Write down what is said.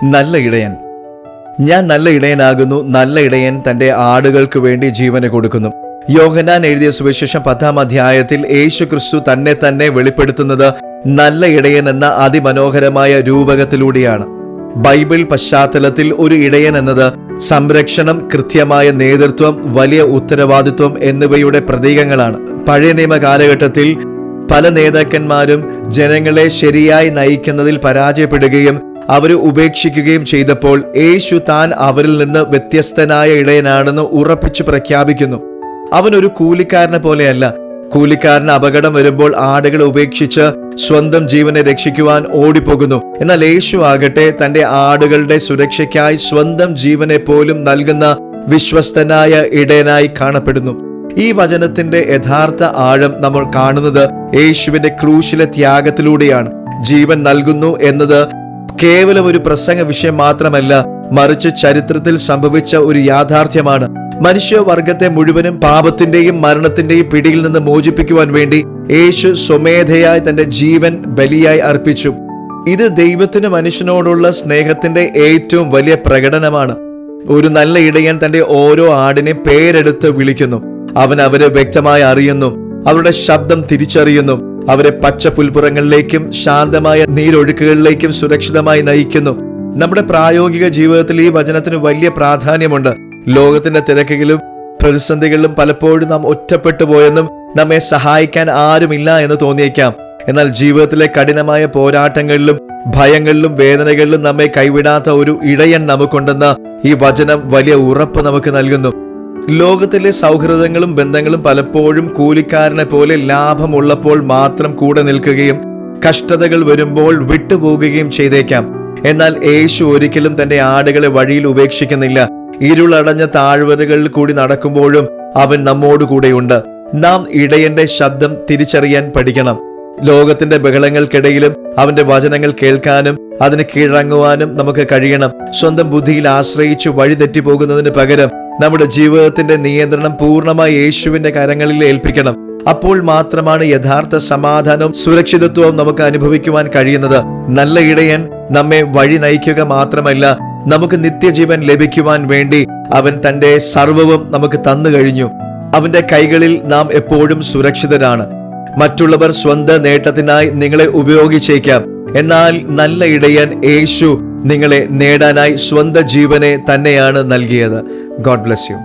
നല്ല ഇടയൻ. ഞാൻ നല്ല ഇടയനാകുന്നു, നല്ല ഇടയൻ തന്റെ ആടുകൾക്ക് വേണ്ടി ജീവനെ കൊടുക്കുന്നു. യോഹന്നാൻ എഴുതിയ സുവിശേഷം 10-ാം അധ്യായത്തിൽ യേശു ക്രിസ്തു തന്നെ വെളിപ്പെടുത്തുന്നത് നല്ല ഇടയൻ എന്ന അതിമനോഹരമായ രൂപകത്തിലൂടെയാണ്. ബൈബിൾ പശ്ചാത്തലത്തിൽ ഒരു ഇടയൻ എന്നത് സംരക്ഷണം, കൃത്യമായ നേതൃത്വം, വലിയ ഉത്തരവാദിത്വം എന്നിവയുടെ പ്രതീകങ്ങളാണ്. പഴയ നിയമ കാലഘട്ടത്തിൽ പല നേതാക്കന്മാരും ജനങ്ങളെ ശരിയായി നയിക്കുന്നതിൽ പരാജയപ്പെടുകയും അവരെ ഉപേക്ഷിക്കുകയും ചെയ്തപ്പോൾ യേശു താൻ അവരിൽ നിന്ന് വ്യത്യസ്തനായ ഇടയനാണെന്ന് ഉറപ്പിച്ചു പ്രഖ്യാപിക്കുന്നു. അവനൊരു കൂലിക്കാരനെ പോലെയല്ല. കൂലിക്കാരന് അപകടം വരുമ്പോൾ ആടുകളെ ഉപേക്ഷിച്ച് സ്വന്തം ജീവനെ രക്ഷിക്കുവാൻ ഓടിപ്പോകുന്നു. എന്നാൽ യേശു ആകട്ടെ തന്റെ ആടുകളുടെ സുരക്ഷയ്ക്കായി സ്വന്തം ജീവനെ പോലും നൽകുന്ന വിശ്വസ്തനായ ഇടയനായി കാണപ്പെടുന്നു. ഈ വചനത്തിന്റെ യഥാർത്ഥ ആഴം നമ്മൾ കാണുന്നത് യേശുവിന്റെ ക്രൂശിലെ ത്യാഗത്തിലൂടെയാണ്. ജീവൻ നൽകുന്നു എന്നത് കേവലം ഒരു പ്രസംഗ വിഷയം മാത്രമല്ല, മറിച്ച് ചരിത്രത്തിൽ സംഭവിച്ച ഒരു യാഥാർത്ഥ്യമാണ്. മനുഷ്യവർഗത്തെ മുഴുവനും പാപത്തിന്റെയും മരണത്തിന്റെയും പിടിയിൽ നിന്ന് മോചിപ്പിക്കുവാൻ വേണ്ടി യേശു സ്വമേധയായി തന്റെ ജീവൻ ബലിയായി അർപ്പിച്ചു. ഇത് ദൈവത്തിന് മനുഷ്യനോടുള്ള സ്നേഹത്തിന്റെ ഏറ്റവും വലിയ പ്രകടനമാണ്. ഒരു നല്ല ഇടയൻ തന്റെ ഓരോ ആടിനെ പേരെടുത്ത് വിളിക്കുന്നു. അവൻ അവരെ വ്യക്തമായി അറിയുന്നു, അവരുടെ ശബ്ദം തിരിച്ചറിയുന്നു, അവരെ പച്ച പുൽപ്പുറങ്ങളിലേക്കും ശാന്തമായ നീരൊഴുക്കുകളിലേക്കും സുരക്ഷിതമായി നയിക്കുന്നു. നമ്മുടെ പ്രായോഗിക ജീവിതത്തിൽ ഈ വചനത്തിന് വലിയ പ്രാധാന്യമുണ്ട്. ലോകത്തിന്റെ തിരക്കുകളിലും പ്രതിസന്ധികളിലും പലപ്പോഴും നാം ഒറ്റപ്പെട്ടു പോയെന്നും നമ്മെ സഹായിക്കാൻ ആരുമില്ല എന്ന് തോന്നിയേക്കാം. എന്നാൽ ജീവിതത്തിലെ കഠിനമായ പോരാട്ടങ്ങളിലും ഭയങ്ങളിലും വേദനകളിലും നമ്മെ കൈവിടാത്ത ഒരു ഇടയൻ നമുക്കുണ്ടെന്ന ഈ വചനം വലിയ ഉറപ്പ് നമുക്ക് നൽകുന്നു. ലോകത്തിലെ സൗഹൃദങ്ങളും ബന്ധങ്ങളും പലപ്പോഴും കൂലിക്കാരനെ പോലെ ലാഭമുള്ളപ്പോൾ മാത്രം കൂടെ നിൽക്കുകയും കഷ്ടതകൾ വരുമ്പോൾ വിട്ടുപോകുകയും ചെയ്തേക്കാം. എന്നാൽ യേശു ഒരിക്കലും തന്റെ ആടുകളെ വഴിയിൽ ഉപേക്ഷിക്കുന്നില്ല. ഇരുളടഞ്ഞ താഴ്വരകളിൽ കൂടി നടക്കുമ്പോഴും അവൻ നമ്മോടുകൂടെയുണ്ട്. നാം ഇടയന്റെ ശബ്ദം തിരിച്ചറിയാൻ പഠിക്കണം. ലോകത്തിന്റെ ബഹളങ്ങൾക്കിടയിലും അവന്റെ വചനങ്ങൾ കേൾക്കാനും അതിന് കീഴടങ്ങുവാനും നമുക്ക് കഴിയണം. സ്വന്തം ബുദ്ധിയിൽ ആശ്രയിച്ച് വഴിതെറ്റിപ്പോകുന്നതിന് പകരം നമ്മുടെ ജീവിതത്തിന്റെ നിയന്ത്രണം പൂർണ്ണമായി യേശുവിന്റെ കരങ്ങളിൽ ഏൽപ്പിക്കണം. അപ്പോൾ മാത്രമാണ് യഥാർത്ഥ സമാധാനവും സുരക്ഷിതത്വവും നമുക്ക് അനുഭവിക്കുവാൻ കഴിയുന്നത്. നല്ല ഇടയൻ നമ്മെ വഴി നയിക്കുക മാത്രമല്ല, നമുക്ക് നിത്യജീവൻ ലഭിക്കുവാൻ വേണ്ടി അവൻ തന്റെ സർവ്വവും നമുക്ക് തന്നു കഴിഞ്ഞു. അവന്റെ കൈകളിൽ നാം എപ്പോഴും സുരക്ഷിതരാണ്. മറ്റുള്ളവർ സ്വന്തം നേട്ടത്തിനായി നിങ്ങളെ ഉപയോഗിച്ചേക്കാം. എന്നാൽ നല്ല ഇടയൻ യേശു നിങ്ങളെ നേടാനായി സ്വന്തം ജീവനെ തന്നെയാണ് നൽകിയത്. God bless you.